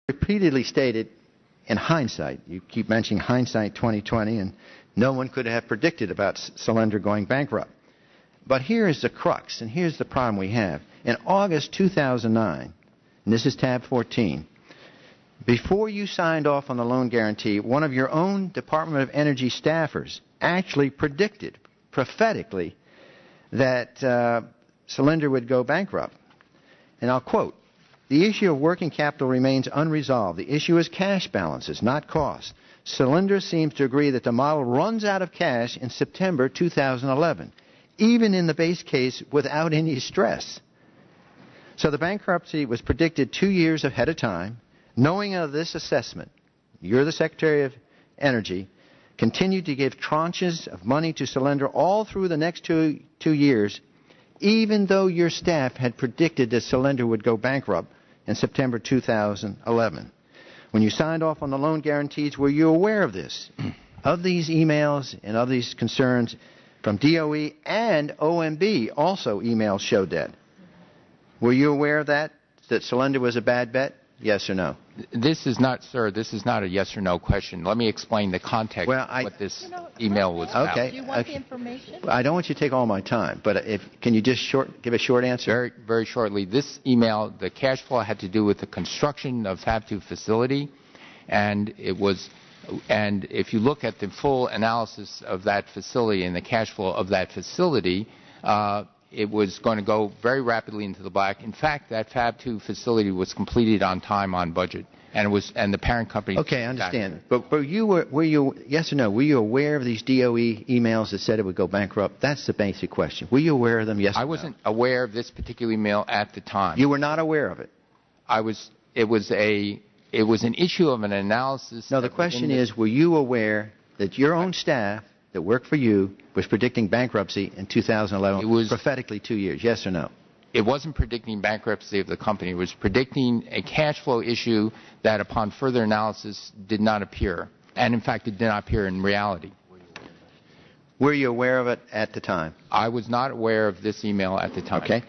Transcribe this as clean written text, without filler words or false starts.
repeatedly stated in hindsight, you keep mentioning hindsight 2020, and no one could have predicted about Solyndra going bankrupt. But here is the crux, and here's the problem we have. In August 2009, and this is tab 14, before you signed off on the loan guarantee, one of your own Department of Energy staffers actually predicted prophetically that Solyndra would go bankrupt. And I'll quote, "The issue of working capital remains unresolved. The issue is cash balances, not costs. Solyndra seems to agree that the model runs out of cash in September 2011, even in the base case without any stress." So the bankruptcy was predicted 2 years ahead of time. Knowing of this assessment, you're the Secretary of Energy, continued to give tranches of money to Solyndra all through the next two years, even though your staff had predicted that Solyndra would go bankrupt in September 2011. When you signed off on the loan guarantees, were you aware of this? Of these emails and of these concerns from DOE and OMB, also emails showed that. Were you aware of that Solyndra was a bad bet? Yes or no? This is not, sir, this is not a yes or no question. Let me explain the context of what this email was about. Okay. Do you want the information? I don't want you to take all my time, but can you just give a short answer? Very, very shortly. This email, the cash flow had to do with the construction of Fab 2 facility, and if you look at the full analysis of that facility and the cash flow of that facility, it was going to go very rapidly into the black. In fact, that Fab 2 facility was completed on time, on budget, and the parent company. Okay, I understand. But were you yes or no? Were you aware of these DOE emails that said it would go bankrupt? That's the basic question. Were you aware of them? Yes or no? I wasn't aware of this particular email at the time. You were not aware of it. It was an issue of an analysis. No, the question is, were you aware that your own staff that worked for you was predicting bankruptcy in 2011, it was prophetically 2 years, yes or no? It wasn't predicting bankruptcy of the company. It was predicting a cash flow issue that, upon further analysis, did not appear. And, in fact, it did not appear in reality. Were you aware of it at the time? I was not aware of this email at the time. Okay.